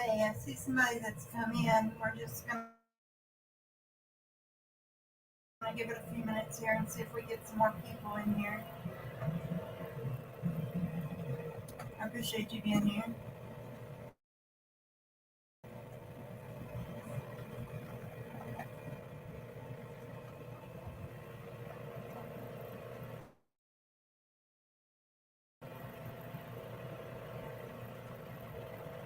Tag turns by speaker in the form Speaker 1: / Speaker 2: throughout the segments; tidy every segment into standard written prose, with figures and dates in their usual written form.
Speaker 1: Hey, I see somebody that's come in. We're just going to give it a few minutes here and see if we get some more people in here. I appreciate you being here.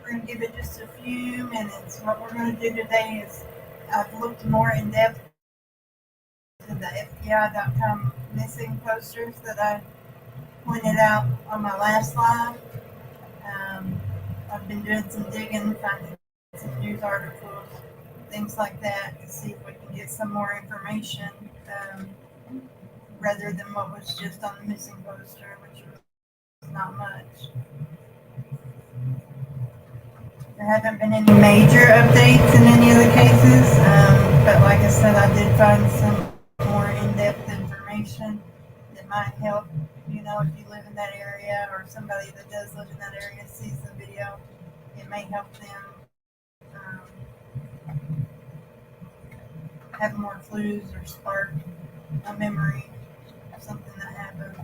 Speaker 1: We're going to give it just a few minutes. What we're going to do today is I've looked more in depth to the Fbi.gov missing posters that I pointed out on my last live. I've been doing some digging, finding some news articles, things like that, to see if we can get some more information rather than what was just on the missing poster, which was not much. There haven't been any major updates in any of the cases, but like I said, I did find some more in-depth information that might help. You know, if you live in that area or somebody that does live in that area sees the video, it may help them have more clues or spark a memory of something that happened.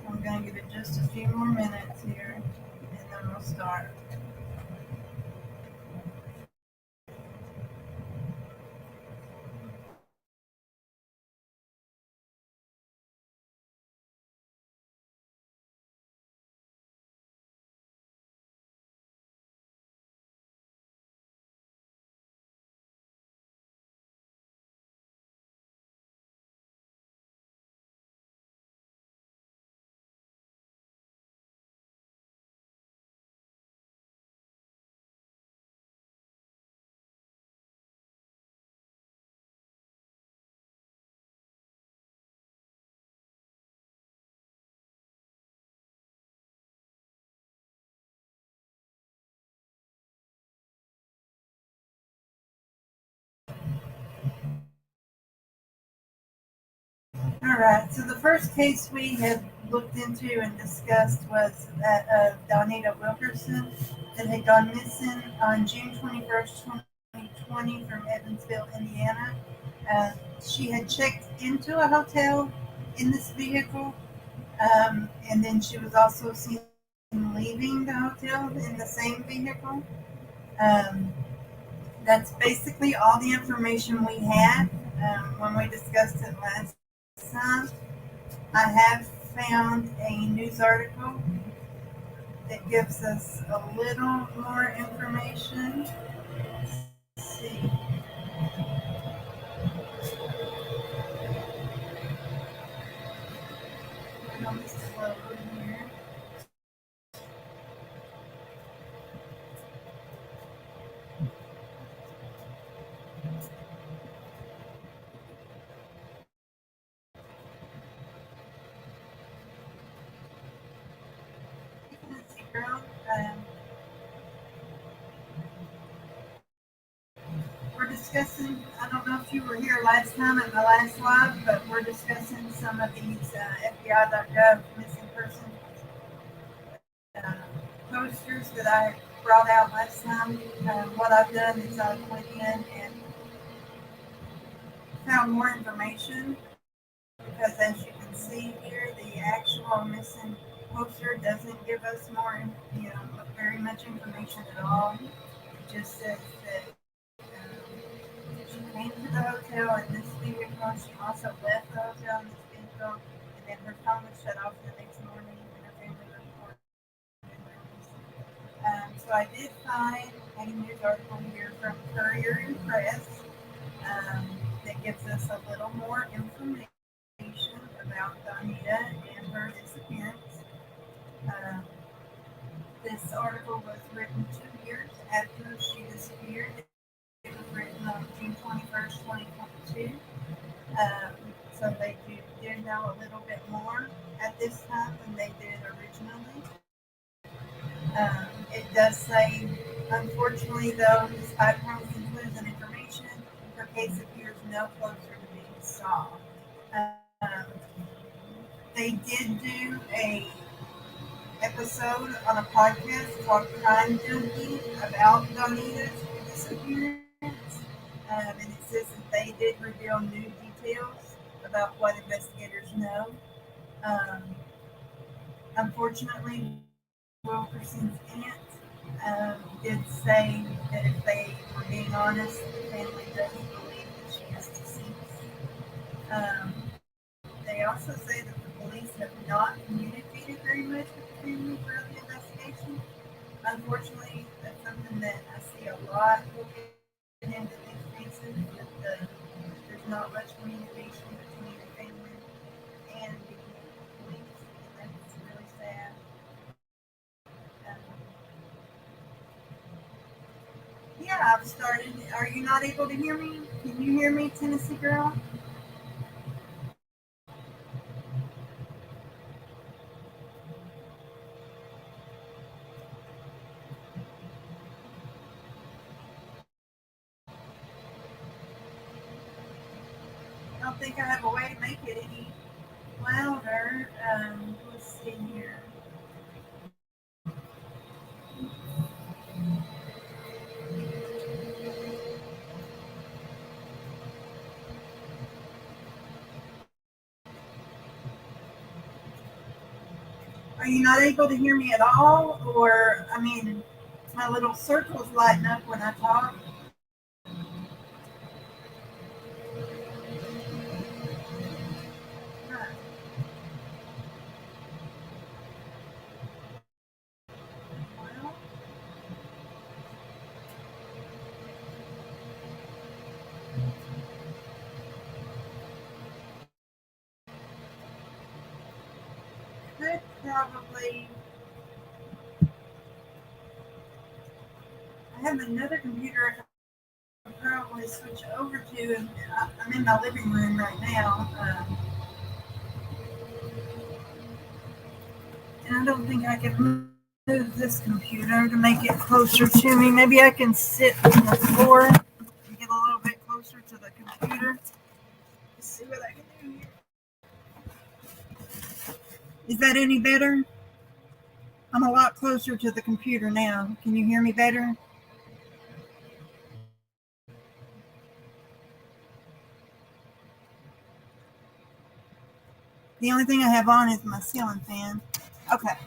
Speaker 1: I'm going to give it just a few more minutes here, and then we'll start. All right, so the first case we had looked into and discussed was that of Donita Wilkerson that had gone missing on June 21st, 2020 from Evansville, Indiana. She had checked into a hotel in this vehicle, and then she was also seen leaving the hotel in the same vehicle. Um, that's basically all the information we had when we discussed it last time. I have found a news article that gives us a little more information. Let's see. On this load here. Let's see, girl. We're discussing, I don't know if you were here last time at the last live, but we're discussing some of these FBI.gov missing persons uh, posters that I brought out last time. What I've done is I went in and found more information because, as you can see here, the actual missing poster doesn't give us more, very much information at all. It just says that she came to the hotel in this vehicle. She also left the hotel in this vehicle, and then her phone was shut off the next morning, and her family reported her. So I did find a news article here from Courier and Press that gives us a little more information about Donita and her disappearance. This article was written 2 years after she disappeared. It was written on June 21st, 2022. So they did know a little bit more at this time than they did originally. It does say, unfortunately, though, despite promising clues and information, her case appears no closer to being solved. They did do a episode on a podcast called Crime Junkie about Donita's disappearance. And it says that they did reveal new details about what investigators know. Um, Unfortunately, Wilkerson's aunt did say that if they were being honest, the family does believe that she is deceased. They also say that the police have not communicated very much with the family throughout the investigation. Unfortunately, that's something that I see a lot looking into these cases. There's not much communication between the family and the police, and that's really sad. Yeah, I've started. Are you not able to hear me? Can you hear me, Tennessee girl? I don't think I have a way to make it any louder. Let's see here. Are you not able to hear me at all? Or, I mean, my little circles lighten up when I talk. Huh. Well, could probably. I have another computer I could probably switch over to, and I'm in my living room right now. And I don't think I can move this computer to make it closer to me. Maybe I can sit on the floor and get a little bit closer to the computer. Let's see what I can do here. Is that any better? I'm a lot closer to the computer now. Can you hear me better? The only thing I have on is my ceiling fan. Okay.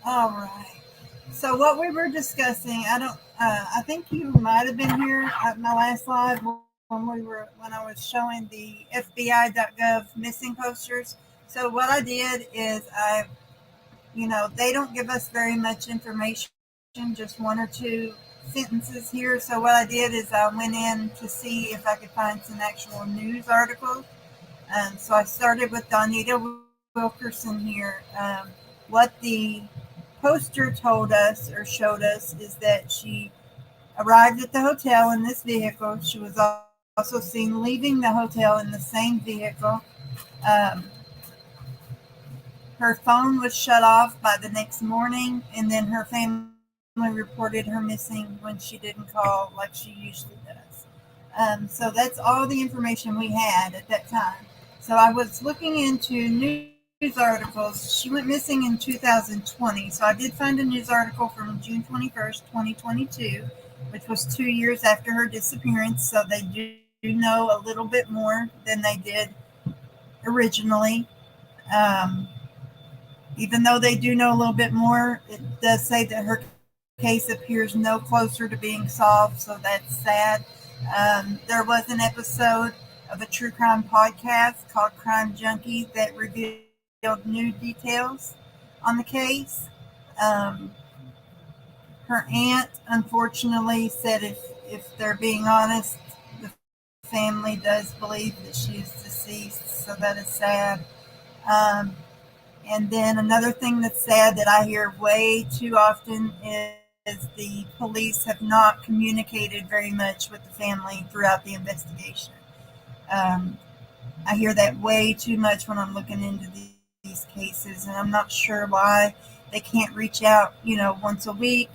Speaker 1: All right. So what we were discussing, I don't. I think you might have been here at my last live when I was showing the Fbi.gov missing posters. So what I did is they don't give us very much information, just one or two sentences here. So what I did is I went in to see if I could find some actual news articles. So I started with Donita Wilkerson here. What the poster told us or showed us is that she arrived at the hotel in this vehicle. She was also seen leaving the hotel in the same vehicle. Um, Her phone was shut off by the next morning, and then her family reported her missing when she didn't call like she usually does. So that's all the information we had at that time. So I was looking into news articles. She went missing in 2020. So I did find a news article from June 21st, 2022, which was 2 years after her disappearance. So they do know a little bit more than they did originally. Um, Even though they do know a little bit more, it does say that her case appears no closer to being solved, so that's sad. There was an episode of a true crime podcast called Crime Junkie that revealed new details on the case. Um, Her aunt, unfortunately, said if they're being honest, the family does believe that she is deceased, so that is sad. Um, And then another thing that's sad that I hear way too often is the police have not communicated very much with the family throughout the investigation. Um, I hear that way too much when I'm looking into these cases, and I'm not sure why they can't reach out, once a week,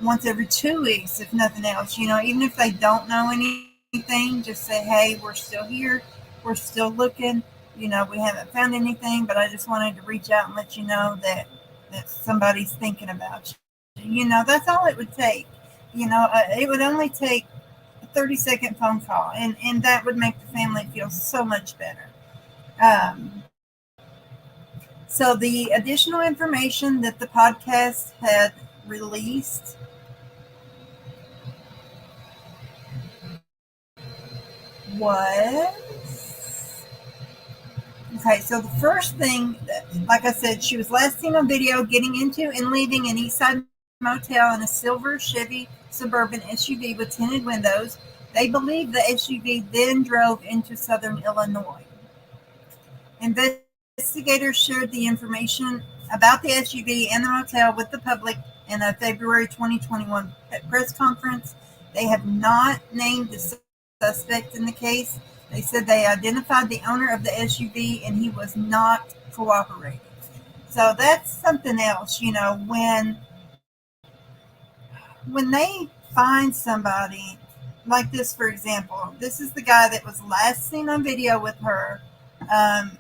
Speaker 1: once every 2 weeks, if nothing else. Even if they don't know anything, just say, hey, we're still here, we're still looking. We haven't found anything, but I just wanted to reach out and let you know that somebody's thinking about you. That's all it would take. It would only take a 30-second phone call, and that would make the family feel so much better. Um, so the additional information that the podcast had released was okay. So the first thing, like I said, she was last seen on video getting into and leaving an Eastside motel in a silver Chevy Suburban SUV with tinted windows. They believe the SUV then drove into southern Illinois. Investigators shared the information about the SUV and the motel with the public in a February 2021 press conference. They have not named the suspect in the case. They said they identified the owner of the SUV and he was not cooperating. So that's something else, when they find somebody like this, for example, this is the guy that was last seen on video with her.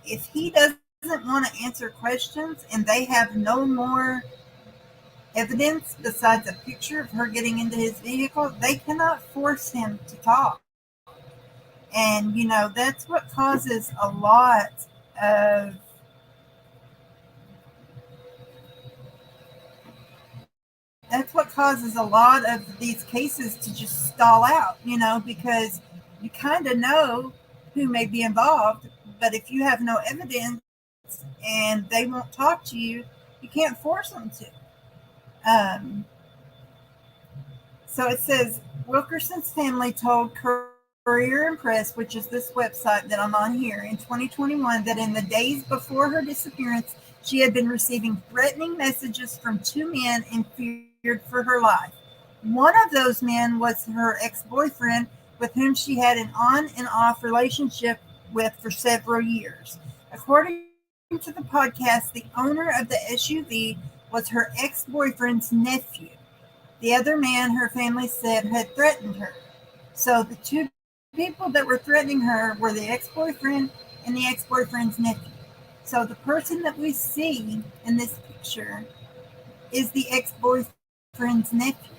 Speaker 1: If he doesn't want to answer questions and they have no more evidence besides a picture of her getting into his vehicle, they cannot force him to talk. And, that's what causes a lot of these cases to just stall out, because you kind of know who may be involved, but if you have no evidence and they won't talk to you, you can't force them to. So it says Wilkerson's family told Courier and Press, which is this website that I'm on here, in 2021 that in the days before her disappearance, she had been receiving threatening messages from two men and feared for her life. One of those men was her ex-boyfriend, with whom she had an on and off relationship with for several years. According to the podcast, the owner of the SUV was her ex-boyfriend's nephew. The other man, her family said, had threatened her. So the two people that were threatening her were the ex-boyfriend and the ex-boyfriend's nephew. So the person that we see in this picture is the ex-boyfriend's nephew.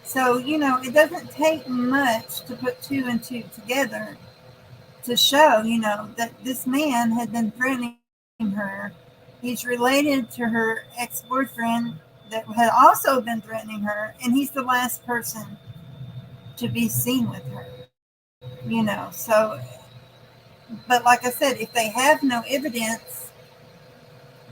Speaker 1: So, it doesn't take much to put two and two together to show, that this man had been threatening her. He's related to her ex-boyfriend that had also been threatening her, and he's the last person to be seen with her. So, but like I said, if they have no evidence,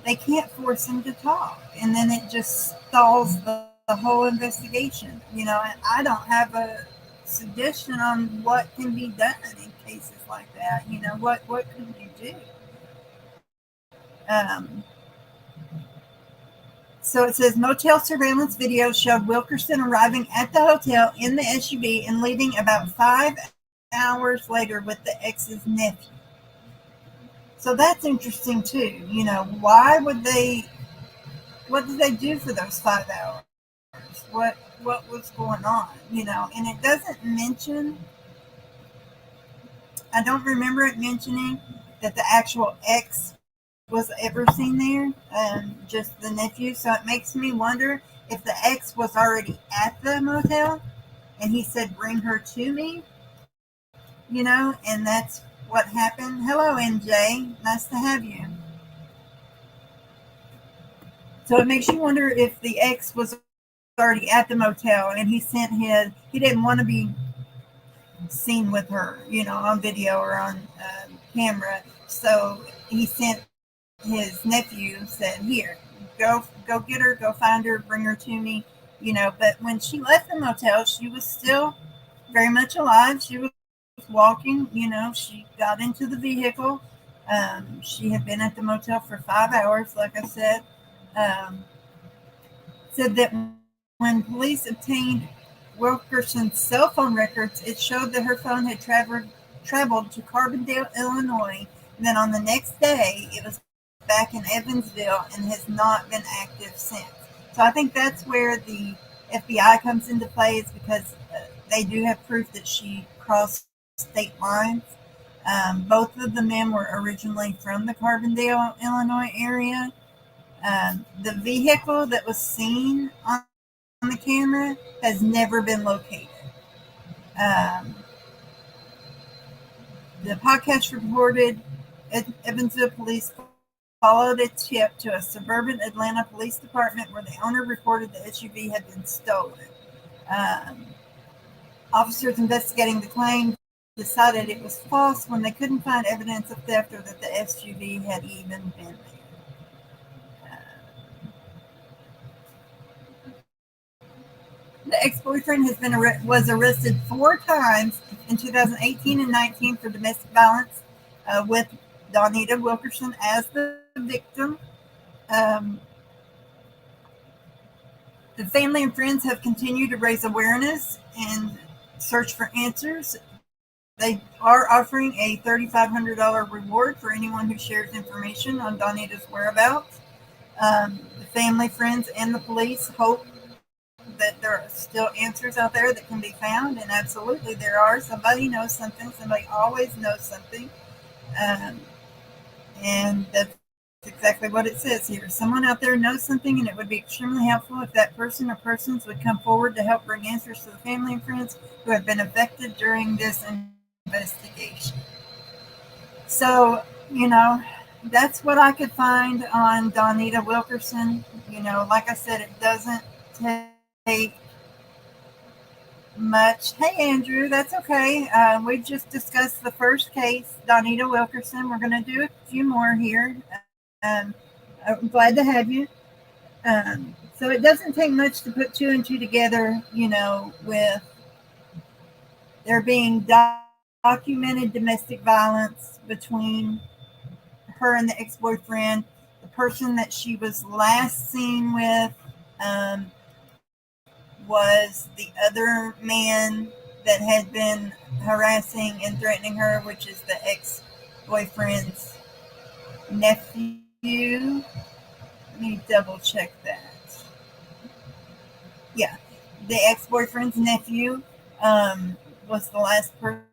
Speaker 1: they can't force him to talk, and then it just stalls the whole investigation. And I don't have a suggestion on what can be done in cases like that. What can you do? So it says motel surveillance video showed Wilkerson arriving at the hotel in the SUV and leaving about 5 hours later with the ex's nephew. So that's interesting too. Why would they? What did they do for those 5 hours? What was going on? And it doesn't mention. I don't remember it mentioning that the actual ex was ever seen there, just the nephew. So it makes me wonder if the ex was already at the motel and he said, "Bring her to me," and that's what happened. Hello, NJ. Nice to have you. So it makes you wonder if the ex was already at the motel and he didn't want to be seen with her, on video or on camera. So he sent his nephew, said, "Here, go get her, go find her, bring her to me," But when she left the motel, she was still very much alive. She was walking, she got into the vehicle. She had been at the motel for 5 hours, like I said. Said that when police obtained Wilkerson's cell phone records, it showed that her phone had traveled to Carbondale, Illinois. And then on the next day, it was back in Evansville and has not been active since. So I think that's where the FBI comes into play, is because they do have proof that she crossed state lines. Both of the men were originally from the Carbondale, Illinois area. The vehicle that was seen on the camera has never been located. Um, the podcast reported Evansville police followed a tip to a suburban Atlanta police department where the owner reported the SUV had been stolen. Um, Officers investigating the claim decided it was false when they couldn't find evidence of theft or that the SUV had even been there. The ex-boyfriend was arrested 4 times in 2018 and 19 for domestic violence, with Donita Wilkerson as the victim. Um, the family and friends have continued to raise awareness and search for answers. They are offering a $3,500 reward for anyone who shares information on Donita's whereabouts. The family, friends, and the police hope that there are still answers out there that can be found, and absolutely there are. Somebody knows something. Somebody always knows something, um, and that's exactly what it says here. Someone out there knows something, and it would be extremely helpful if that person or persons would come forward to help bring answers to the family and friends who have been affected during this investigation. So, that's what I could find on Donita Wilkerson. Like I said, it doesn't take much. Hey, Andrew, that's okay. We just discussed the first case, Donita Wilkerson. We're going to do a few more here. Um, I'm glad to have you. So it doesn't take much to put 2 and 2 together, with there being documented domestic violence between her and the ex-boyfriend. The person that she was last seen with um, was the other man that had been harassing and threatening her, which is the ex-boyfriend's nephew. Let me double check that. Yeah, the ex-boyfriend's nephew was the last person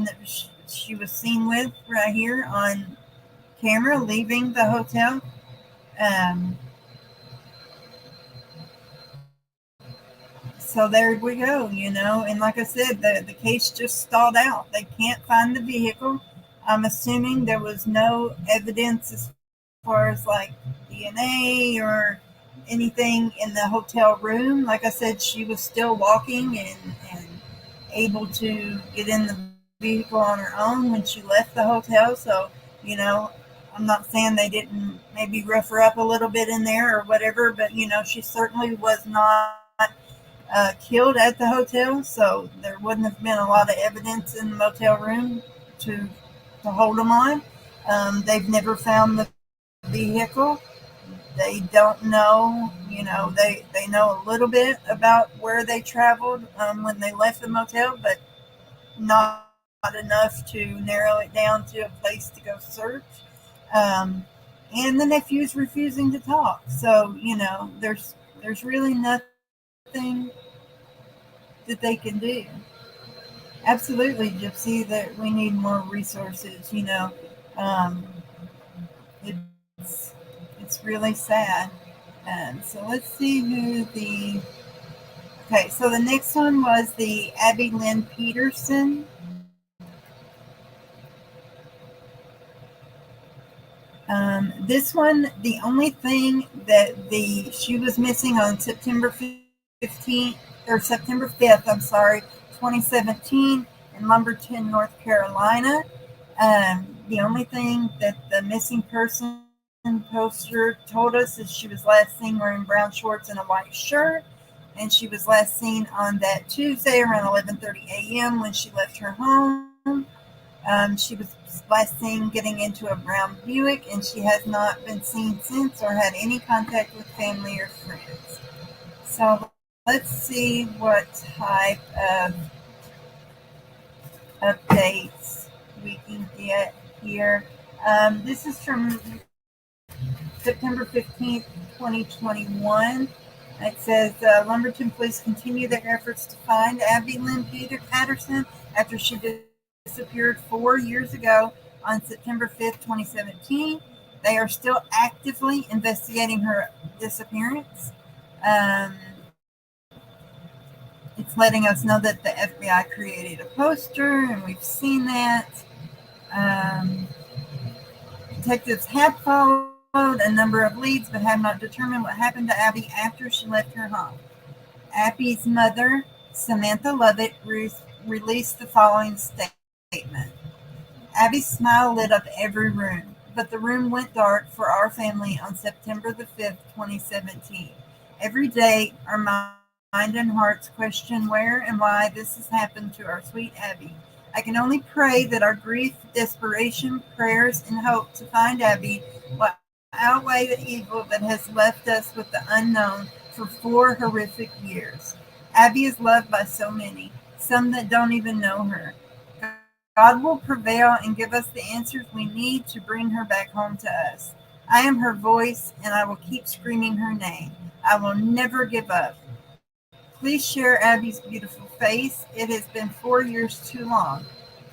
Speaker 1: that she was seen with right here on camera leaving the hotel. Um, so there we go, and like I said, the case just stalled out. They can't find the vehicle. I'm assuming there was no evidence as far as like DNA or anything in the hotel room. Like I said, she was still walking and able to get in the vehicle on her own when she left the hotel. So, I'm not saying they didn't maybe rough her up a little bit in there or whatever, but, she certainly was not killed at the hotel. So there wouldn't have been a lot of evidence in the motel room to hold them on. They've never found the vehicle. They don't know, they know a little bit about where they traveled when they left the motel, but not enough to narrow it down to a place to go search. And the nephew's refusing to talk. So, there's really nothing that they can do. Absolutely, Gypsy, that we need more resources, Um, it's, it's really sad. So let's see who the. Okay, so the next one was the Abby Lynn Peterson. This one, the only thing that she was missing on September 15th or September 5th, 2017 in Lumberton, North Carolina. The only thing that the missing person poster told us is she was last seen wearing brown shorts and a white shirt, and she was last seen on that Tuesday around 11:30 a.m. when she left her home. She was last seen getting into a brown Buick, and she has not been seen since or had any contact with family or friends. So let's see what type of updates we can get here. This is from September 15th, 2021. It says Lumberton police continue their efforts to find Abby Lynn Patterson after she disappeared 4 years ago on September 5th, 2017. They are still actively investigating her disappearance. Um, it's letting us know that the FBI created a poster, and we've seen that. Um, Detectives have followed a number of leads but have not determined what happened to Abby after she left her home. Abby's mother, Samantha Lovett, released the following statement. Abby's smile lit up every room, but the room went dark for our family on September the 5th, 2017. Every day, our mind and hearts question where and why this has happened to our sweet Abby. I can only pray that our grief, desperation, prayers, and hope to find Abby will outweigh the evil that has left us with the unknown for 4 horrific years. Abby is loved by so many, some that don't even know her. God will prevail and give us the answers we need to bring her back home to us. I am her voice, and I will keep screaming her name. I will never give up. Please share Abby's beautiful face. It has been 4 years too long.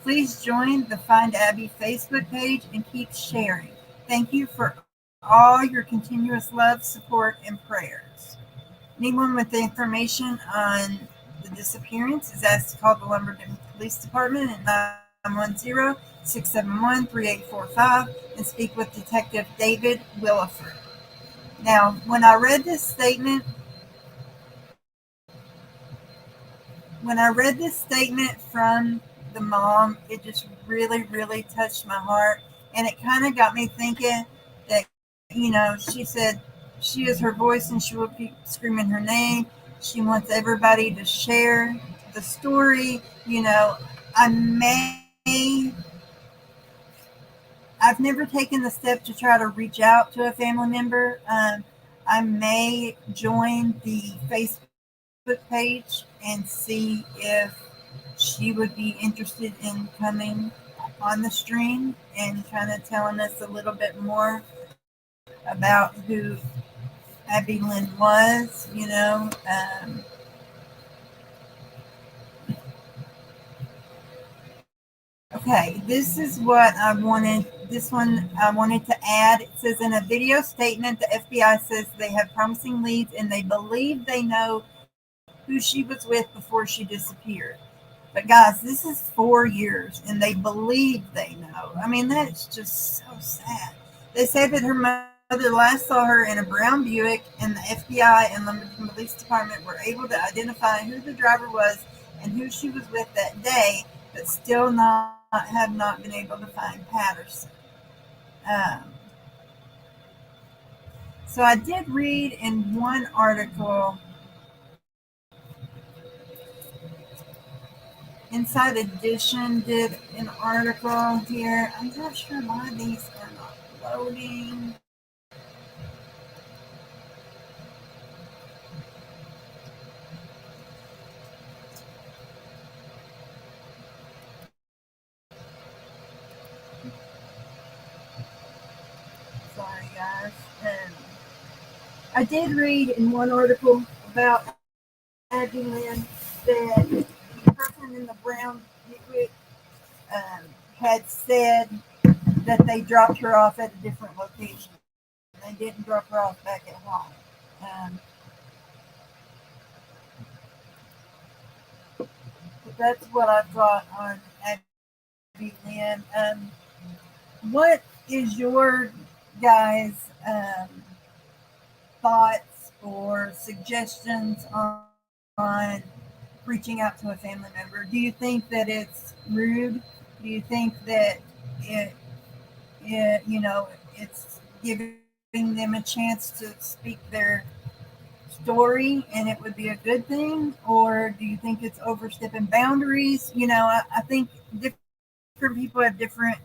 Speaker 1: Please join the Find Abby Facebook page and keep sharing. Thank you for all your continuous love, support, and prayers. Anyone with the information on the disappearance is asked to call the Lumberton Police Department at 910-671-3845 and speak with Detective David Williford. Now, when I read this statement from the mom, it just really, really touched my heart. And it kind of got me thinking that, she said she is her voice and she will keep screaming her name. She wants everybody to share the story. I I've never taken the step to try to reach out to a family member. I may join the Facebook page and see if she would be interested in coming on the stream and kind of telling us a little bit more about who Abby Lynn was, Okay, this is what I wanted. This one I wanted to add. It says in a video statement, the FBI says they have promising leads and they believe they know who she was with before she disappeared. But guys, this is 4 years and they believe they know. I mean, that's just so sad. They say that her mother last saw her in a brown Buick, and the FBI and Lumberton Police Department were able to identify who the driver was and who she was with that day, but still have not been able to find Patterson. So I did read in one article, Inside Edition did an article here. I'm not sure why these are not loading. Sorry, guys. I did read in one article about Abby Lynn that the person in the brown Buick had said that they dropped her off at a different location. They didn't drop her off back at home. But that's what I thought on Abby Lynn. What is your guys' thoughts or suggestions on reaching out to a family member? Do you think that it's rude? Do you think that it's giving them a chance to speak their story and it would be a good thing? Or do you think it's overstepping boundaries? I think different people have different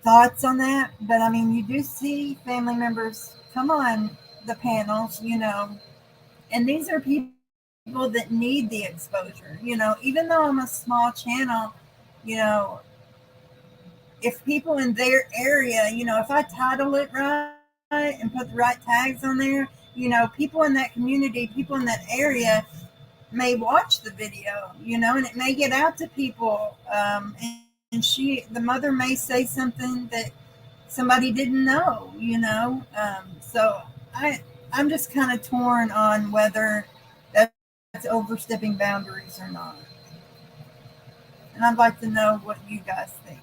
Speaker 1: thoughts on that. But I mean, you do see family members come on the panels, and these are people that need the exposure. Even though I'm a small channel, you know, if people in their area, if I title it right and put the right tags on there, people in that community, people in that area may watch the video, and it may get out to people. The mother may say something that somebody didn't know. So I, I'm just kind of torn on whether that's overstepping boundaries or not. And I'd like to know what you guys think.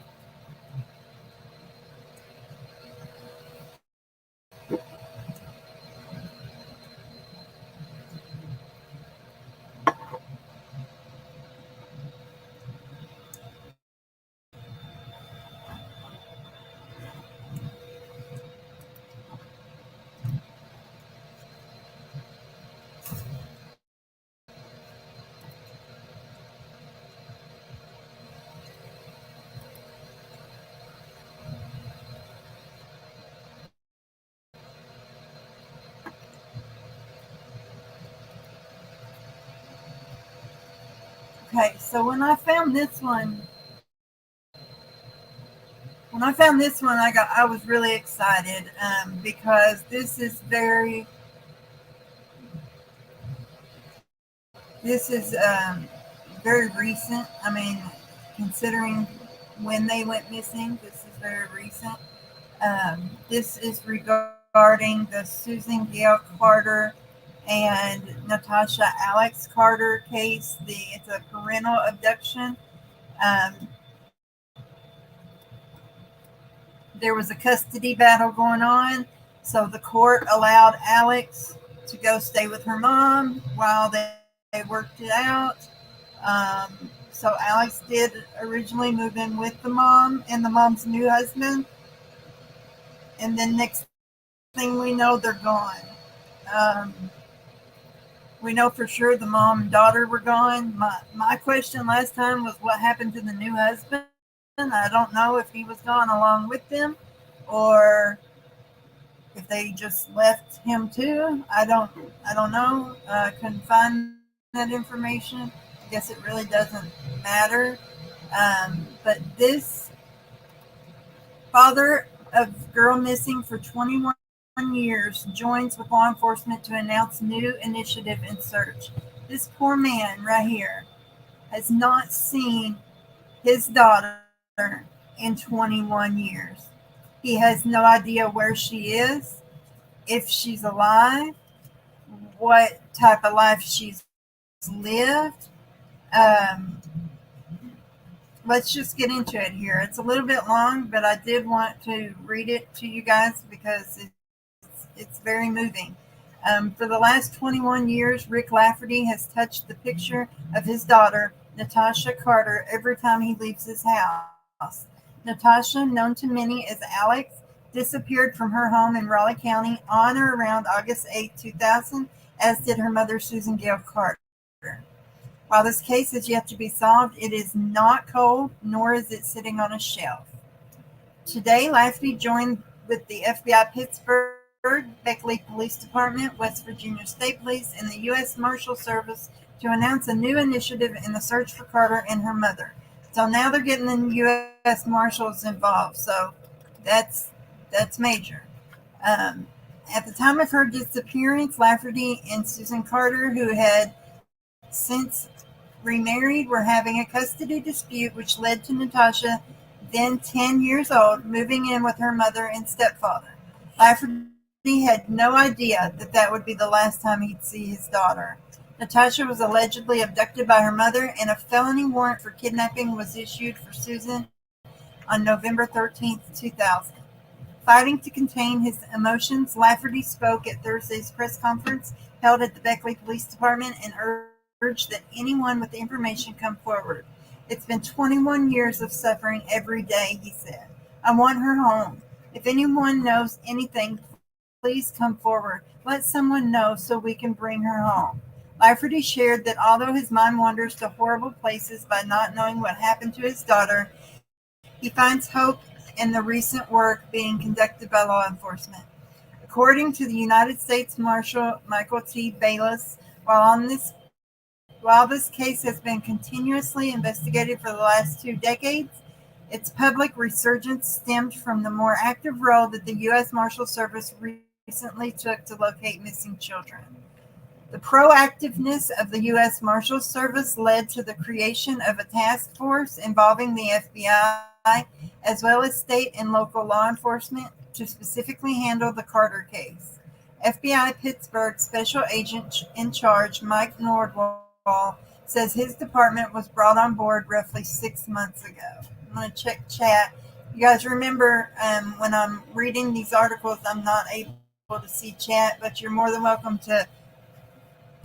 Speaker 1: Okay, so when I found this one, I was really excited because this is very recent. I mean, considering when they went missing, this is very recent. This is regarding the Susan Gail Carter and Natasha Alex Carter case. It's a parental abduction. Um, there was a custody battle going on, so the court allowed Alex to go stay with her mom while they worked it out. So Alex did originally move in with the mom and the mom's new husband, and then next thing we know, they're gone. Um, we know for sure the mom and daughter were gone. My question last time was what happened to the new husband. I don't know if he was gone along with them or if they just left him too. I don't know. Couldn't find that information. I guess it really doesn't matter. But this father of girl missing for 21 years joins with law enforcement to announce new initiative in search. This poor man right here has not seen his daughter in 21 years. He has no idea where she is, if she's alive, what type of life she's lived. Um, let's just get into it here. It's a little bit long, but I did want to read it to you guys because it's very moving. For the last 21 years, Rick Lafferty has touched the picture of his daughter, Natasha Carter, every time he leaves his house. Natasha, known to many as Alex, disappeared from her home in Raleigh County on or around August 8, 2000, as did her mother, Susan Gail Carter. While this case is yet to be solved, it is not cold, nor is it sitting on a shelf. Today, Lafferty joined with the FBI Pittsburgh, Beckley Police Department, West Virginia State Police, and the U.S. Marshal Service to announce a new initiative in the search for Carter and her mother. So now they're getting the U.S. Marshals involved. So that's major. Um, at the time of her disappearance, Lafferty and Susan Carter, who had since remarried, were having a custody dispute, which led to Natasha, then 10 years old, moving in with her mother and stepfather. Lafferty had no idea that would be the last time he'd see his daughter. Natasha was allegedly abducted by her mother, and a felony warrant for kidnapping was issued for Susan on November 13th, 2000. Fighting to contain his emotions, Lafferty spoke at Thursday's press conference held at the Beckley Police Department and urged that anyone with information come forward. It's been 21 years of suffering every day, he said. I want her home. If anyone knows anything, please come forward. Let someone know so we can bring her home. Lafferty shared that although his mind wanders to horrible places by not knowing what happened to his daughter, he finds hope in the recent work being conducted by law enforcement. According to the United States Marshal Michael T. Bayless, while this case has been continuously investigated for the last 2 decades, its public resurgence stemmed from the more active role that the U.S. Marshal Service recently took to locate missing children. The proactiveness of the U.S. Marshals Service led to the creation of a task force involving the FBI, as well as state and local law enforcement, to specifically handle the Carter case. FBI Pittsburgh Special Agent in charge, Mike Nordwall, says his department was brought on board roughly 6 months ago. I'm going to check chat. You guys remember when I'm reading these articles, I'm not able to see chat, but you're more than welcome to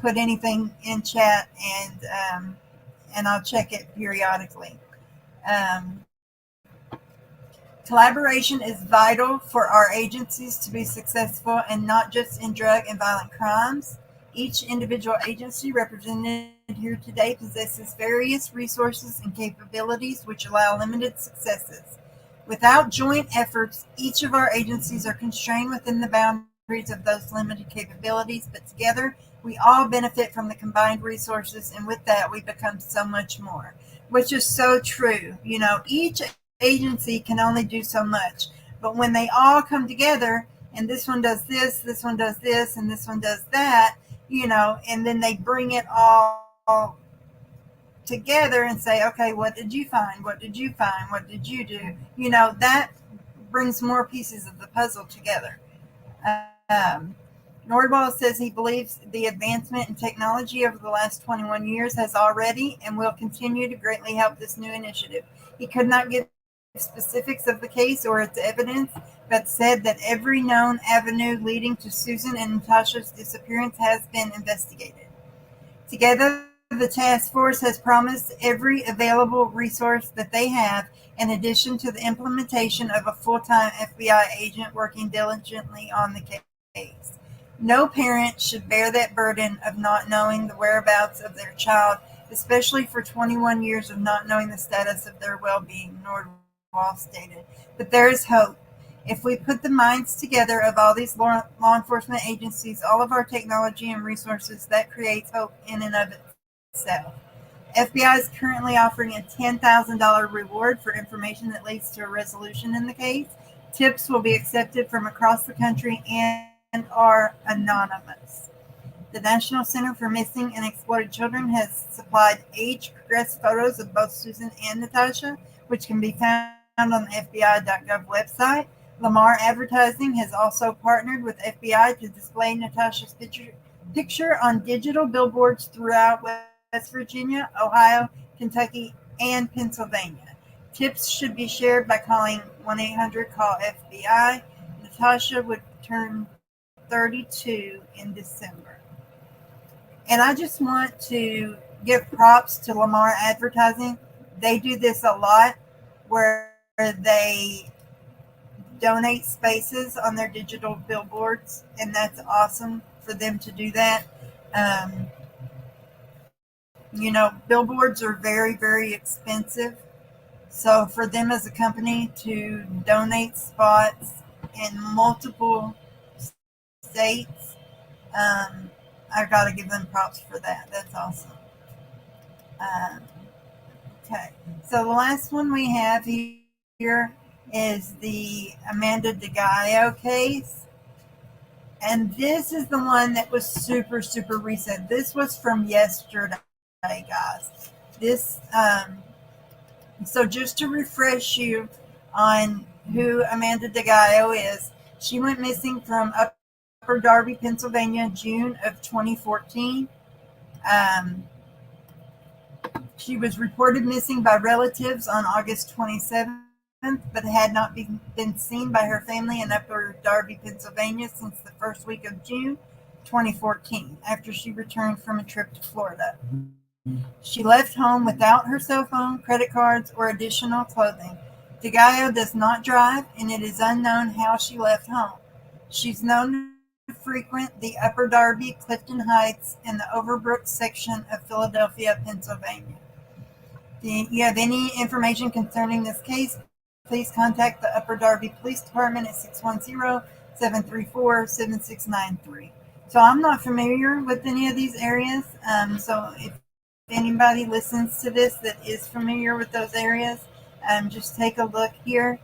Speaker 1: put anything in chat, and I'll check it periodically. Um, Collaboration is vital for our agencies to be successful, and not just in drug and violent crimes. Each individual agency represented here today possesses various resources and capabilities which allow limited successes. Without joint efforts, each of our agencies are constrained within the boundaries of those limited capabilities, but together we all benefit from the combined resources, and with that we become so much more, which is so true. Each agency can only do so much, but when they all come together and this one does this one does this, and this one does that, and then they bring it all together and say, okay, what did you find? What did you find? What did you do? That brings more pieces of the puzzle together. Um, Nordwall says he believes the advancement in technology over the last 21 years has already and will continue to greatly help this new initiative. He could not give specifics of the case or its evidence, but said that every known avenue leading to Susan and Natasha's disappearance has been investigated. Together, the task force has promised every available resource that they have, in addition to the implementation of a full-time FBI agent working diligently on the case. No parent should bear that burden of not knowing the whereabouts of their child, especially for 21 years of not knowing the status of their well-being, Nordwall stated. But there is hope. If we put the minds together of all these law enforcement agencies, all of our technology and resources, that creates hope in and of itself. FBI is currently offering a $10,000 reward for information that leads to a resolution in the case. Tips will be accepted from across the country and are anonymous. The National Center for Missing and Exploited Children has supplied age-progressed photos of both Susan and Natasha, which can be found on the Fbi.gov website. Lamar Advertising has also partnered with FBI to display Natasha's picture on digital billboards throughout West Virginia, Ohio, Kentucky, and Pennsylvania. Tips should be shared by calling 1-800-CALL-FBI. Natasha would turn 32 in December. And I just want to give props to Lamar Advertising. They do this a lot, where they donate spaces on their digital billboards, and that's awesome for them to do that. Um, Billboards are very, very expensive. So for them as a company to donate spots in multiple states, I got to give them props for that. That's awesome. Um, okay. So the last one we have here is the Amanda DeGaio case. And this is the one that was super, super recent. This was from yesterday, guys. This, so just to refresh you on who Amanda DeGaio is, she went missing from Upper Darby, Pennsylvania, June of 2014. Um, she was reported missing by relatives on August 27th, but had not been seen by her family in Upper Darby, Pennsylvania since the first week of June 2014, after she returned from a trip to Florida. She left home without her cell phone, credit cards, or additional clothing. DeGaio does not drive, and it is unknown how she left home. She's known to frequent the Upper Darby, Clifton Heights, and the Overbrook section of Philadelphia, Pennsylvania. If you have any information concerning this case, please contact the Upper Darby Police Department at 610-734-7693. So I'm not familiar with any of these areas. So if anybody listens to this that is familiar with those areas, just take a look here.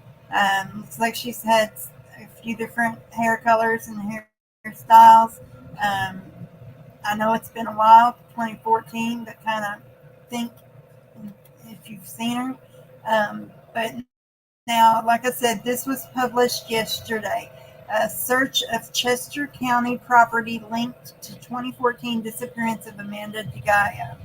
Speaker 1: Looks like she's had a few different hair colors and hairstyles. I know it's been a while, 2014, but kind of think if you've seen her. But now, like I said, this was published yesterday. A search of Chester County property linked to 2014 disappearance of Amanda DeGaio.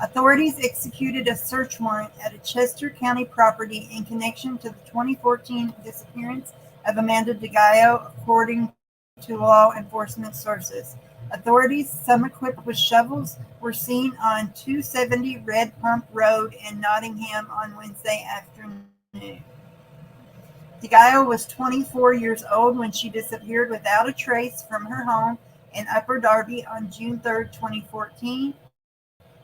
Speaker 1: Authorities executed a search warrant at a Chester County property in connection to the 2014 disappearance of Amanda DeGaio, according to law enforcement sources. Authorities, some equipped with shovels, were seen on 270 Red Pump Road in Nottingham on Wednesday afternoon. DeGaio was 24 years old when she disappeared without a trace from her home in Upper Darby on June 3, 2014.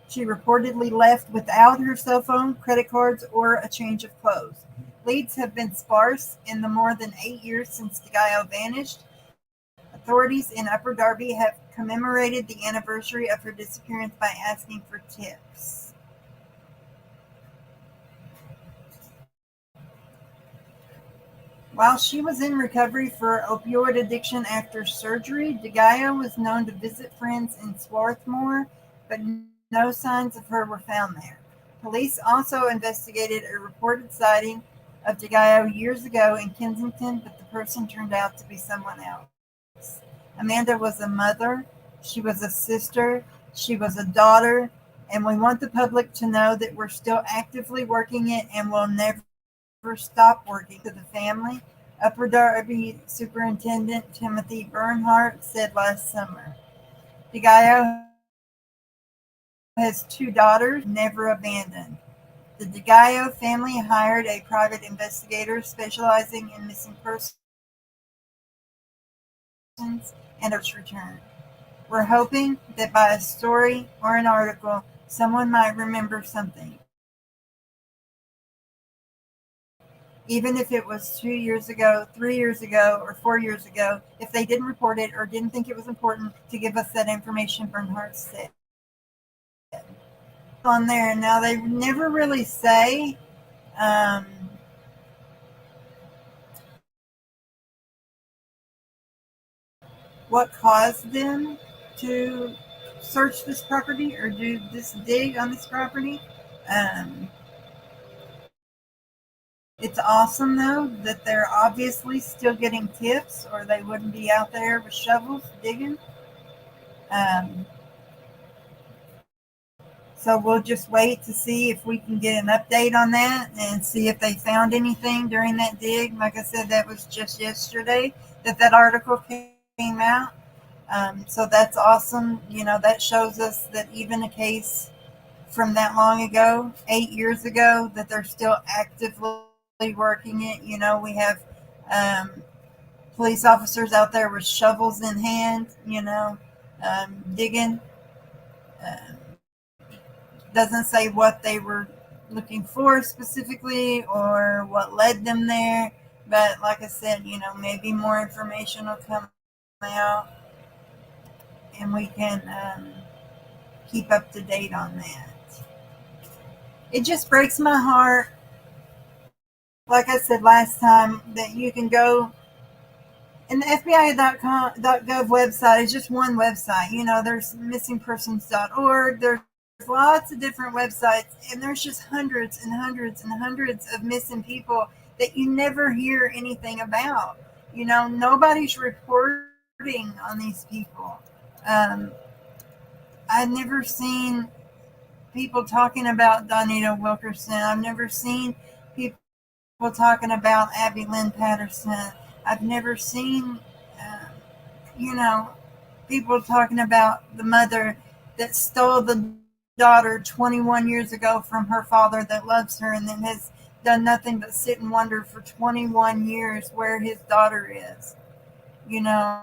Speaker 1: She reportedly left without her cell phone, credit cards, or a change of clothes. Leads have been sparse in the more than 8 years since DeGaio vanished. Authorities in Upper Darby have commemorated the anniversary of her disappearance by asking for tips. While she was in recovery for opioid addiction after surgery, DeGaio was known to visit friends in Swarthmore, but no signs of her were found there. Police also investigated a reported sighting of DeGaio years ago in Kensington, but the person turned out to be someone else. Amanda was a mother, she was a sister, she was a daughter, and we want the public to know that we're still actively working it and will never stop working to the family, Upper Darby Superintendent Timothy Bernhardt said last summer. DeGaio has two daughters, never abandoned. The DeGaio family hired a private investigator specializing in missing persons and its return. We're hoping that by a story or an article, someone might remember something. Even if it was 2 years ago, 3 years ago, or 4 years ago, if they didn't report it or didn't think it was important to give us that information, Bernhardt said. On there, now they never really say um, what caused them to search this property or do this dig on this property. Um, it's awesome though that they're obviously still getting tips, or they wouldn't be out there with shovels digging. Um, so we'll just wait to see if we can get an update on that and see if they found anything during that dig. Like I said, that was just yesterday that article came out. So that's awesome. You know, that shows us that even a case from that long ago, 8 years ago, that they're still actively working it. You know, we have police officers out there with shovels in hand, digging. Uh, doesn't say what they were looking for specifically or what led them there. But like I said, maybe more information will come out and we can keep up to date on that. It just breaks my heart, like I said last time, that you can go and the Fbi.gov website is just one website. There's missingpersons.org. There's lots of different websites, and there's just hundreds and hundreds and hundreds of missing people that you never hear anything about. Nobody's reporting on these people. Um, I've never seen people talking about Donita Wilkerson. I've never seen people talking about Abby Lynn Patterson. I've never seen, uh, you know, people talking about the mother that stole the daughter 21 years ago from her father that loves her and then has done nothing but sit and wonder for 21 years where his daughter is. You know,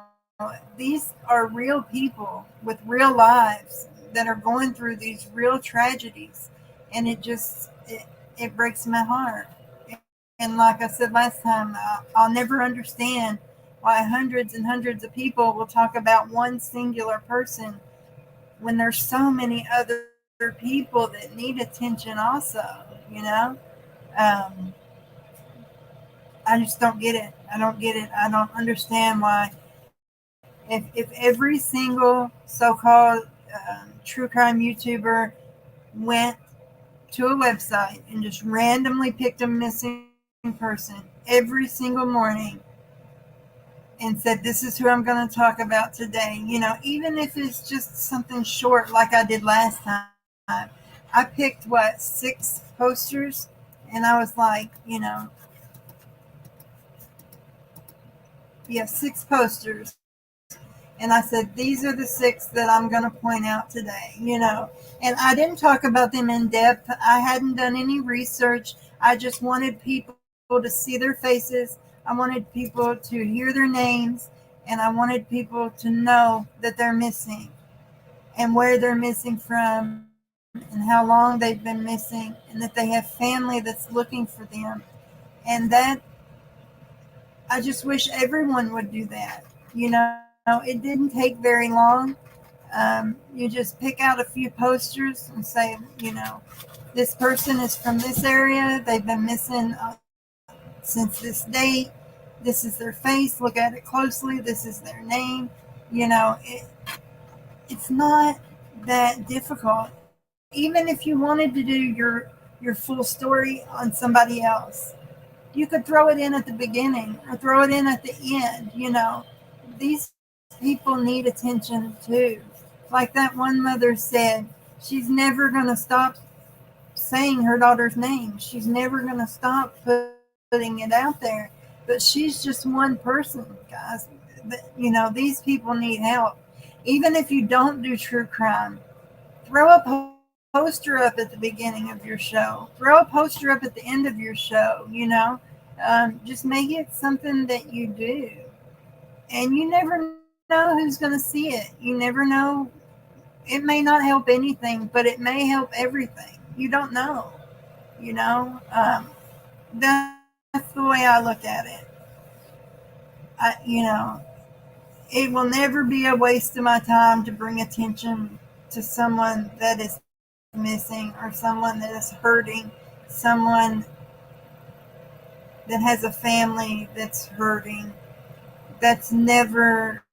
Speaker 1: these are real people with real lives that are going through these real tragedies. And it breaks my heart. And like I said last time, I'll never understand why hundreds and hundreds of people will talk about one singular person when there's so many other people that need attention also, you know? Um, I just don't get it. I don't get it. I don't understand why If every single so-called true crime YouTuber went to a website and just randomly picked a missing person every single morning and said, "This is who I'm going to talk about today," even if it's just something short like I did last time. I picked six posters, and I was like, yeah, six posters. And I said, these are the six that I'm going to point out today. And I didn't talk about them in depth. I hadn't done any research. I just wanted people to see their faces. I wanted people to hear their names, and I wanted people to know that they're missing and where they're missing from and how long they've been missing and that they have family that's looking for them. And that I just wish everyone would do that. It didn't take very long. You just pick out a few posters and say, this person is from this area. They've been missing since this date. This is their face. Look at it closely. This is their name. It's not that difficult. Even if you wanted to do your full story on somebody else, you could throw it in at the beginning or throw it in at the end. These people need attention too. Like that one mother said, she's never going to stop saying her daughter's name. She's never going to stop putting it out there. But she's just one person, guys. These people need help. Even if you don't do true crime, throw a poster up at the beginning of your show. Throw a poster up at the end of your show. Just make it something that you do. And you never know who's going to see it. You never know. It may not help anything, but it may help everything. You don't know. You know, um, that's the way I look at it. It will never be a waste of my time to bring attention to someone that is missing or someone that is hurting, someone that has a family that's hurting. That's never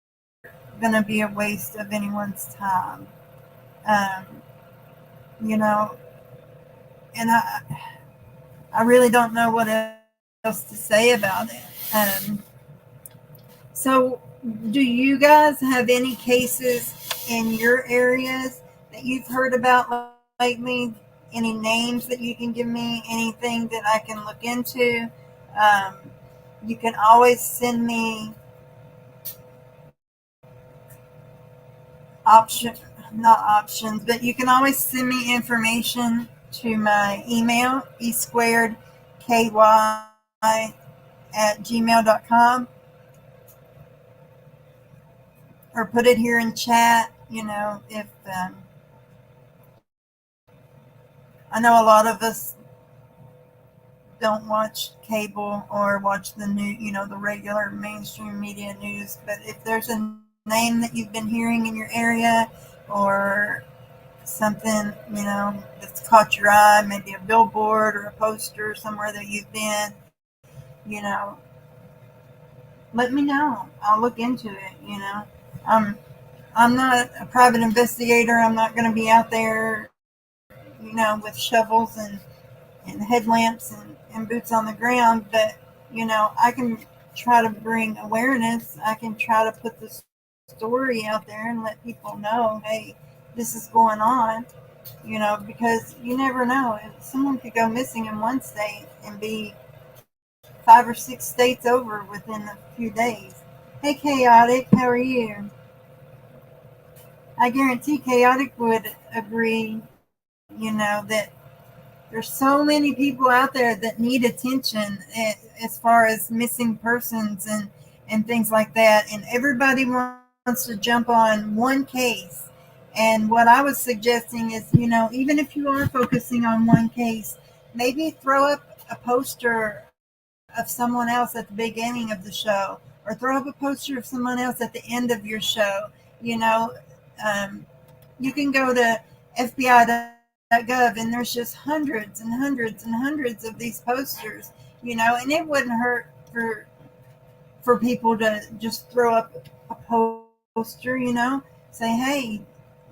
Speaker 1: going to be a waste of anyone's time. Um, you know, and I really don't know what else to say about it. So, do you guys have any cases in your areas that you've heard about lately? Any names that you can give me? Anything that I can look into? Um, you can always send me not options, but you can always send me information to my email, e2ky@gmail.com, or put it here in chat. If I know a lot of us don't watch cable or watch the new, the regular mainstream media news, but if there's a name that you've been hearing in your area or something, that's caught your eye, maybe a billboard or a poster somewhere that you've been, you know, let me know. I'll look into it. Um, I'm not a private investigator. I'm not going to be out there, with shovels and headlamps and boots on the ground, but, I can try to bring awareness. I can try to put the story out there and let people know, hey, this is going on, because you never know. Someone could go missing in one state and be 5 or 6 states over within a few days. Hey, Chaotic, how are you? I guarantee Chaotic would agree, that there's so many people out there that need attention as far as missing persons and things like that. And everybody wants to jump on one case. And what I was suggesting is, even if you are focusing on one case, maybe throw up a poster of someone else at the beginning of the show, or throw up a poster of someone else at the end of your show. You know, um, you can go to Fbi.gov, and there's just hundreds and hundreds and hundreds of these posters, and it wouldn't hurt for people to just throw up a poster poster, say, hey,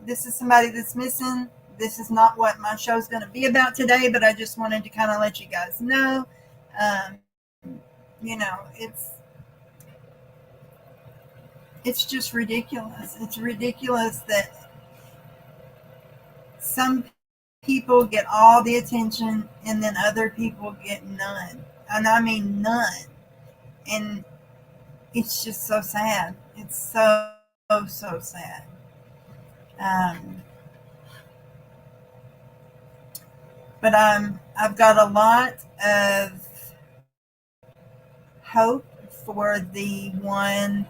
Speaker 1: this is somebody that's missing. This is not what my show's going to be about today, but I just wanted to kind of let you guys know. Um, it's just ridiculous. It's ridiculous that some people get all the attention and then other people get none. And I mean none. And it's just so sad. It's so sad. Um, but I've got a lot of hope for the one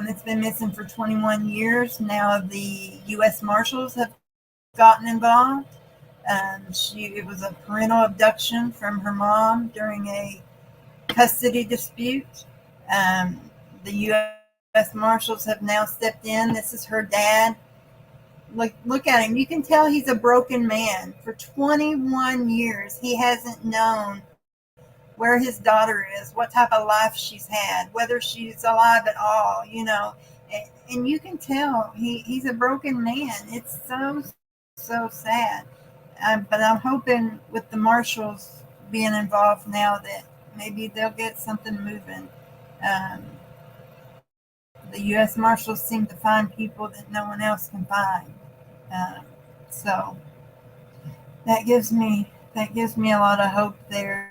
Speaker 1: that's been missing for 21 years. Now the U.S. Marshals have gotten involved. It was a parental abduction from her mom during a custody dispute. Um, the U.S. Marshals have now stepped in. This is her dad. Look at him. You can tell he's a broken man. For 21 years, he hasn't known where his daughter is, what type of life she's had, whether she's alive at all, And you can tell he's a broken man. It's so sad. But I'm hoping with the marshals being involved now that maybe they'll get something moving. Um, the U.S. Marshals seem to find people that no one else can find. So that gives me a lot of hope there.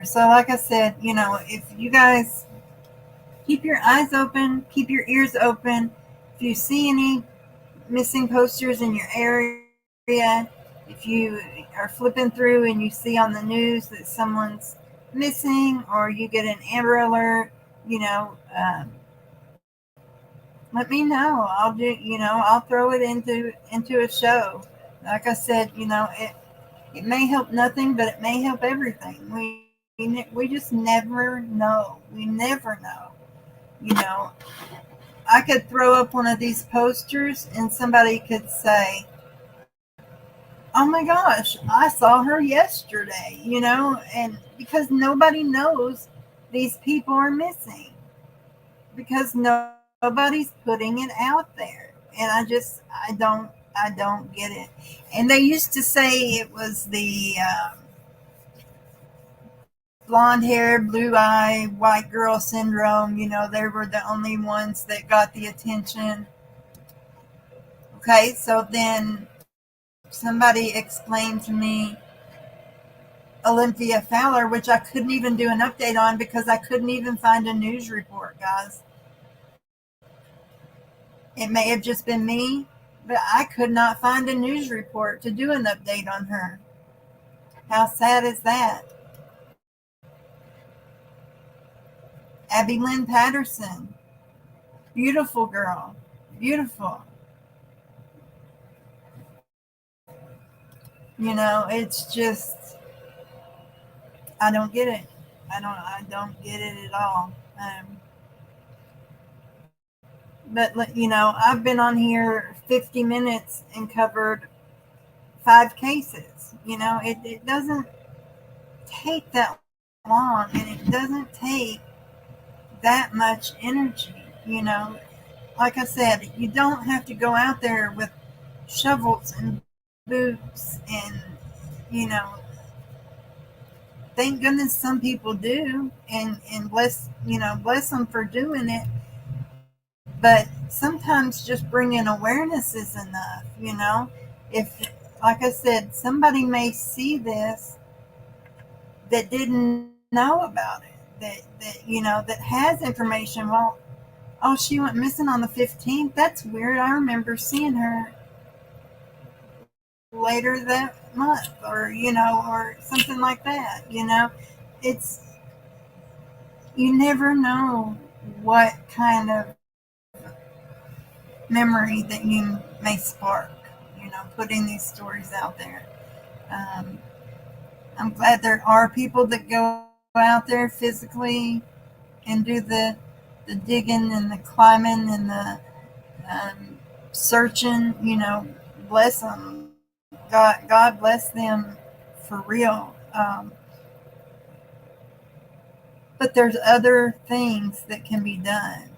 Speaker 1: So, like I said, if you guys keep your eyes open, keep your ears open. If you see any missing posters in your area, if you are flipping through and you see on the news that someone's missing, or you get an Amber Alert, let me know. I'll throw it into a show. Like I said, it may help nothing, but it may help everything. We just never know. We never know. You know, I could throw up one of these posters and somebody could say, "Oh my gosh, I saw her yesterday," and because nobody knows these people are missing, because nobody's putting it out there. And I don't get it. And they used to say it was the blonde hair, blue eye, white girl syndrome. They were the only ones that got the attention. Okay, so then somebody explained to me Olympia Fowler, which I couldn't even do an update on because I couldn't even find a news report, guys. It may have just been me, but I could not find a news report to do an update on her. How sad is that? Abby Lynn Patterson. Beautiful girl. Beautiful. It's just, I don't get it. I don't get it at all. But I've been on here 50 minutes and covered 5 cases. It doesn't take that long, and it doesn't take that much energy. Like I said, you don't have to go out there with shovels and boots, and you know thank goodness some people do, and bless them for doing it. But sometimes just bringing awareness is enough. If, like I said, somebody may see this that didn't know about it, that has information. Well, oh, she went missing on the 15th. That's weird. I remember seeing her later that month, or something like that. It's, you never know what kind of memory that you may spark, putting these stories out there. Um, I'm glad there are people that go out there physically and do the digging and the climbing and the searching. Bless them. God bless them for real. But there's other things that can be done.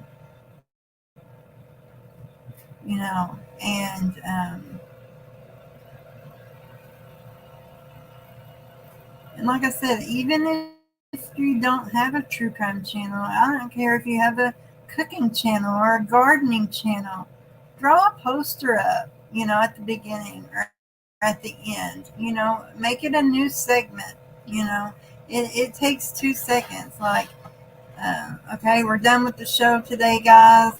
Speaker 1: And like I said, even if you don't have a true crime channel, I don't care if you have a cooking channel or a gardening channel, draw a poster up, at the beginning or at the end, make it a new segment, you know. It takes 2 seconds. Like, okay, we're done with the show today, guys.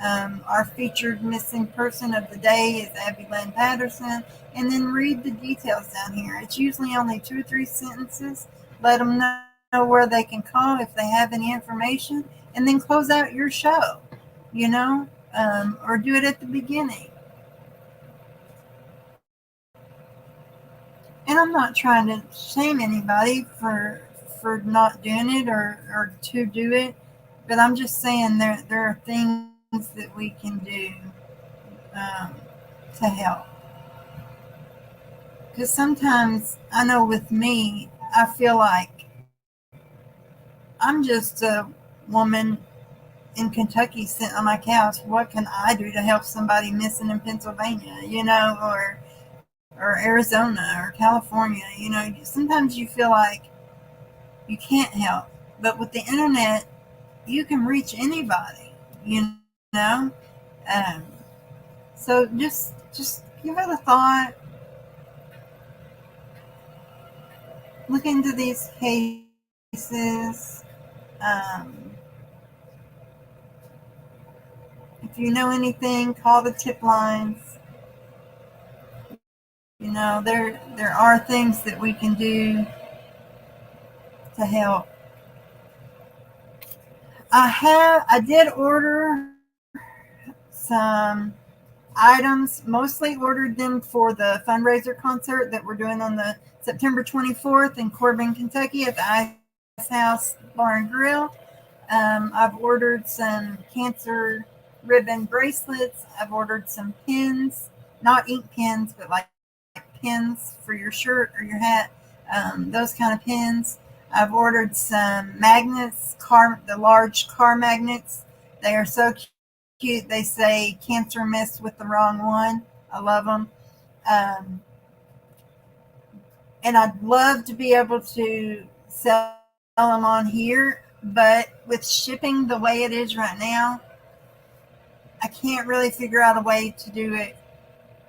Speaker 1: Our featured missing person of the day is Abby Lynn Patterson. And then read the details down here. It's usually only 2 or 3 sentences. Let them know where they can call if they have any information, and then close out your show, or do it at the beginning. And I'm not trying to shame anybody for not doing it or to do it, but I'm just saying there are things that we can do um, to help. Because sometimes I know with me, I feel like I'm just a woman in Kentucky sitting on my couch. What can I do to help somebody missing in Pennsylvania, or Arizona or California? Sometimes you feel like you can't help, but with the internet, you can reach anybody. You know, um, so just give it a thought. Look into these cases. Um, if you know anything, call the tip lines. There are things that we can do to help. I did order some items, mostly ordered them for the fundraiser concert that we're doing on the September 24th in Corbin, Kentucky at the Ice House Bar and Grill. I've ordered some cancer ribbon bracelets. I've ordered some pins, not ink pens, but like pins for your shirt or your hat, those kind of pins. I've ordered some magnets, the large car magnets. They are so cute. They say cancer missed with the wrong one. I love them. Um, and I'd love to be able to sell them on here, but with shipping the way it is right now, I can't really figure out a way to do it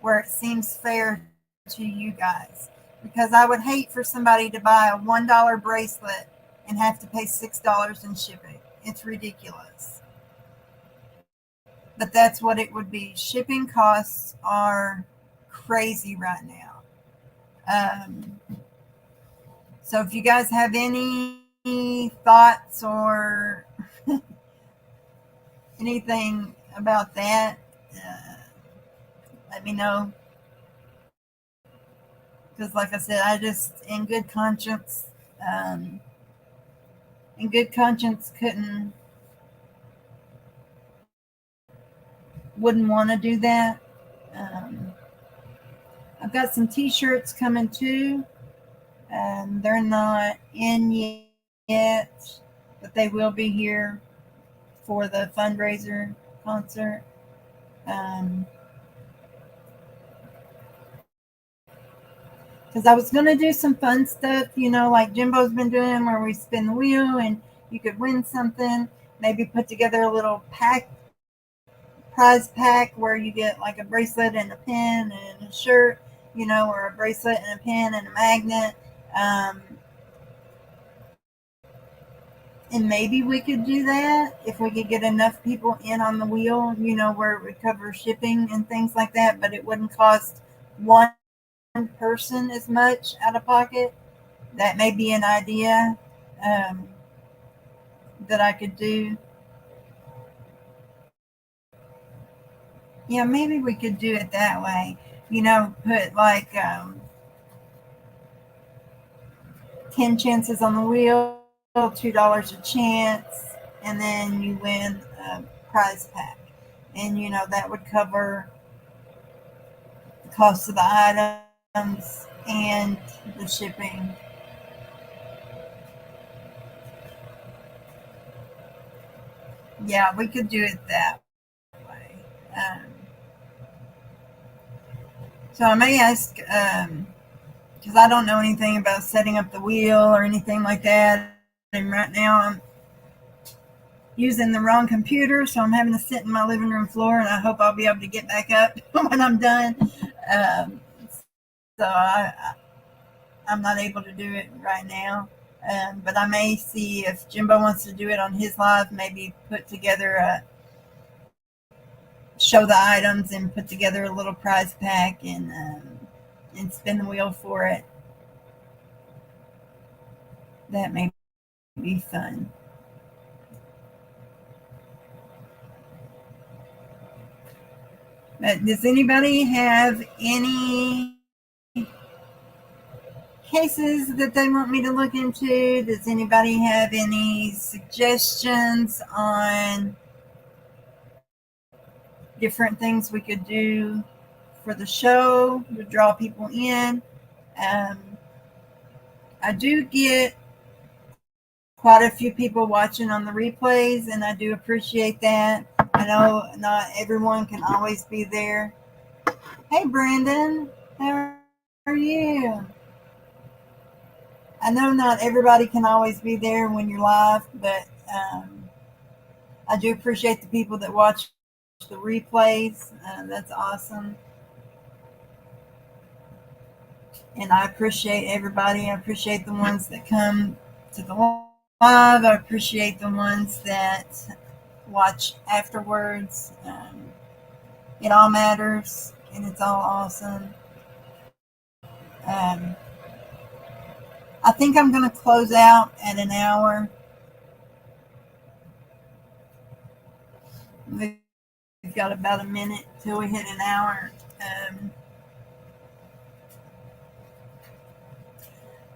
Speaker 1: where it seems fair to you guys. Because I would hate for somebody to buy a $1 bracelet and have to pay $6 in shipping. It's ridiculous. But that's what it would be. Shipping costs are crazy right now. Um, so if you guys have any thoughts or anything about that, uh, let me know. Because, like I said, I just, um, in good conscience, wouldn't want to do that. Um, I've got some T-shirts coming too. They're not in yet, but they will be here for the fundraiser concert. Um, because I was going to do some fun stuff, like Jimbo's been doing, where we spin the wheel and you could win something. Maybe put together a little prize pack where you get like a bracelet and a pin and a shirt, or a bracelet and a pin and a magnet. Um, and maybe we could do that if we could get enough people in on the wheel, where it would cover shipping and things like that, but it wouldn't cost one person as much out of pocket. That may be an idea um, that I could do. Yeah, maybe we could do it that way. Put like 10 chances on the wheel, $2 a chance, and then you win a prize pack. And, that would cover the cost of the items and the shipping. Yeah, we could do it that way. So I may ask, because I don't know anything about setting up the wheel or anything like that. And right now I'm using the wrong computer, so I'm having to sit in my living room floor, and I hope I'll be able to get back up when I'm done. Um, I'm not able to do it right now. But I may see if Jimbo wants to do it on his live, maybe put together show the items and put together a little prize pack and spin the wheel for it. That may be fun. But does anybody have any cases that they want me to look into? Does anybody have any suggestions on different things we could do for the show to draw people in? Um, I do get quite a few people watching on the replays, and I do appreciate that. I know not everyone can always be there. Hey, Brandon, how are you? I know not everybody can always be there when you're live, but I do appreciate the people that watch the replays. That's awesome. And I appreciate everybody. I appreciate the ones that come to the live. I appreciate the ones that watch afterwards. It all matters, and it's all awesome. Um, I think I'm going to close out at an hour. We've got about a minute till we hit an hour.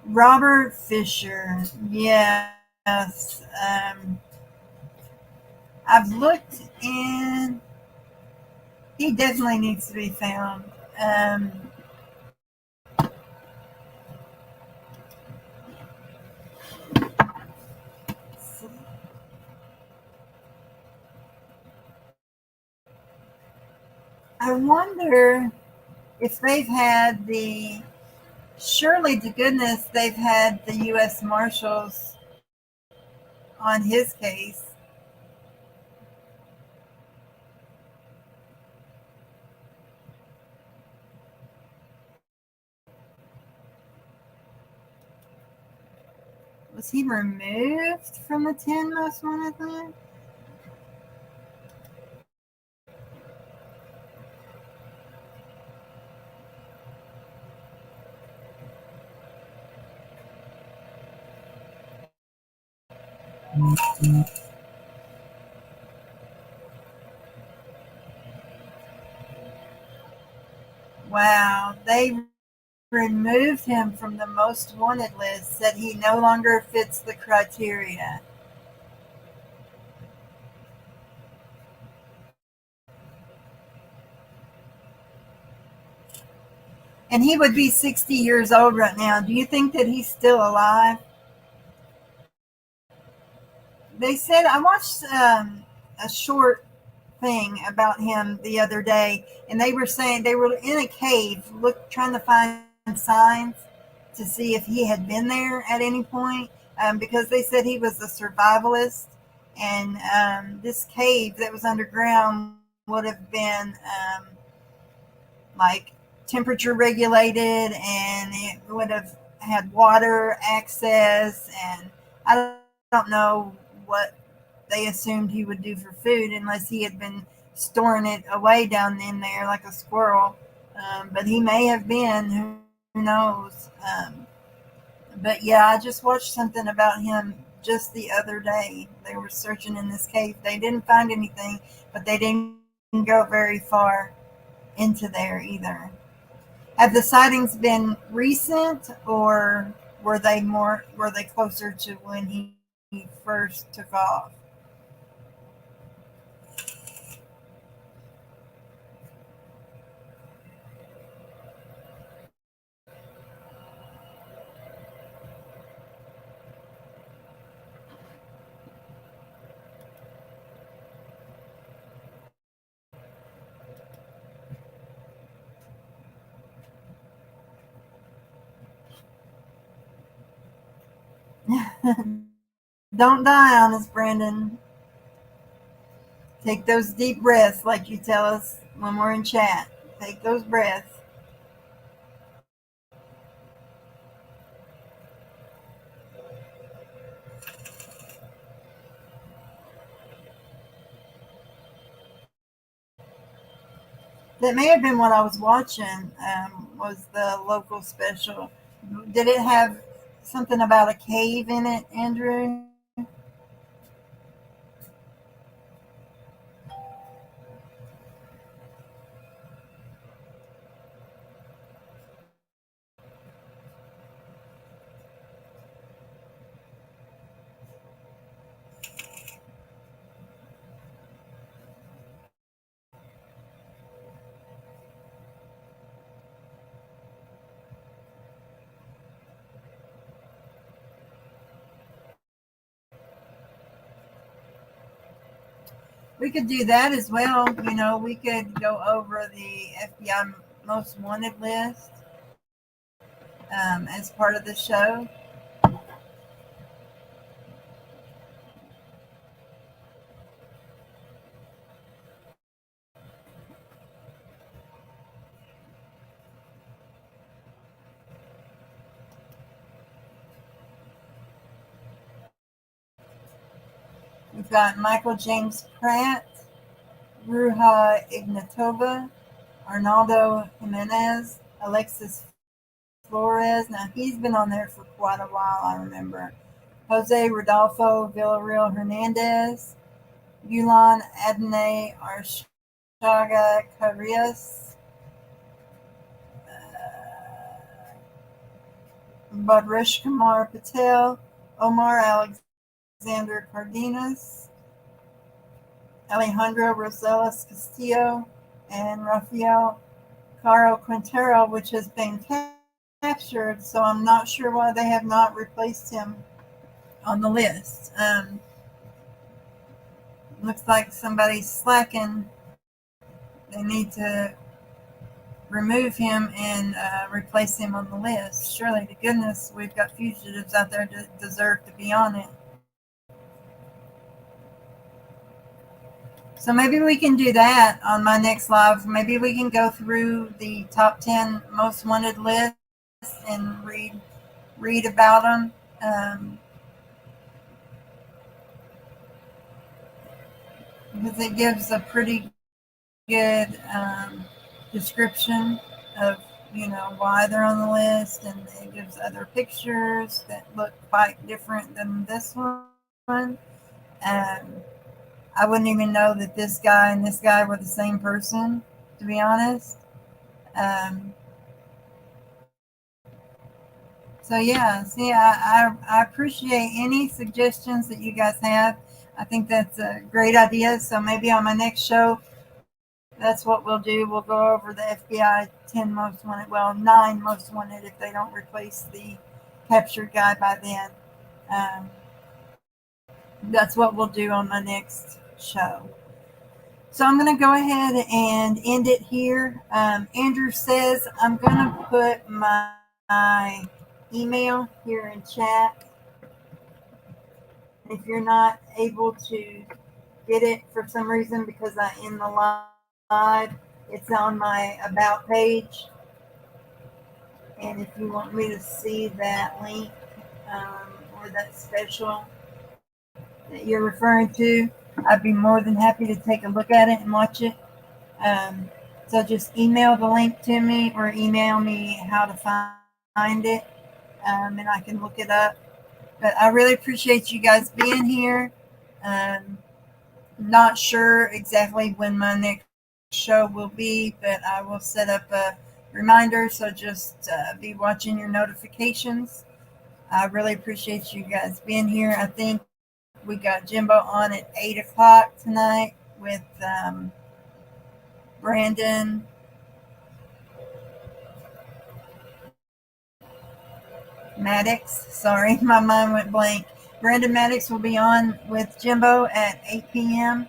Speaker 1: Robert Fisher, yes. I've looked in. He definitely needs to be found. I wonder if they've had surely to goodness they've had the U.S. Marshals on his case. Was he removed from the 10 most wanted list? Wow, they removed him from the most wanted list, said he no longer fits the criteria. And he would be 60 years old right now. Do you think that he's still alive? They said, I watched a short thing about him the other day, and they were saying they were in a cave, trying to find signs to see if he had been there at any point, because they said he was a survivalist, and this cave that was underground would have been like temperature regulated, and it would have had water access, and I don't know what they assumed he would do for food unless he had been storing it away down in there like a squirrel. But he may have been, who knows. But yeah, I just watched something about him just the other day. They were searching in this cave. They didn't find anything, but they didn't go very far into there either. Have the sightings been recent, or were they closer to when he first took off? Don't die on us, Brandon. Take those deep breaths like you tell us when we're in chat. Take those breaths. That may have been what I was watching, was the local special. Did it have something about a cave in it, Andrew? We could do that as well. You know, we could go over the FBI most wanted list as part of the show. We've got Michael James Pratt, Ruja Ignatova, Arnaldo Jimenez, Alexis Flores. Now, he's been on there for quite a while, I remember. Jose Rodolfo Villarreal Hernandez, Yulan Adnei Archaga Carrias, Badresh Kumar Patel, Omar Alexander Cardenas, Alejandro Rosales Castillo, and Rafael Caro Quintero, which has been captured, so I'm not sure why they have not replaced him on the list. Looks like somebody's slacking. They need to remove him and replace him on the list. Surely to goodness, we've got fugitives out there that deserve to be on it. So maybe we can do that on my next live. Maybe we can go through the top 10 most wanted lists and read about them. Because it gives a pretty good description of why they're on the list, and it gives other pictures that look quite different than this one. I wouldn't even know that this guy and this guy were the same person, to be honest. So yeah, see, I appreciate any suggestions that you guys have. I think that's a great idea. So maybe on my next show, that's what we'll do. We'll go over the FBI 10 most wanted, well, 9 most wanted if they don't replace the captured guy by then. That's what we'll do on my next show. So I'm going to go ahead and end it here. Andrew says I'm going to put my email here in chat. If you're not able to get it for some reason because I end the live, it's on my about page. And if you want me to see that link or that special that you're referring to, I'd be more than happy to take a look at it and watch it. So just email the link to me or email me how to find it, and I can look it up. But I really appreciate you guys being here. Not sure exactly when my next show will be, but I will set up a reminder, so just be watching your notifications. I really appreciate you guys being here. I think we got Jimbo on at 8 o'clock tonight with Brandon Maddox. Sorry, my mind went blank. Brandon Maddox will be on with Jimbo at 8 p.m.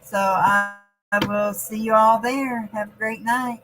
Speaker 1: So I will see you all there. Have a great night.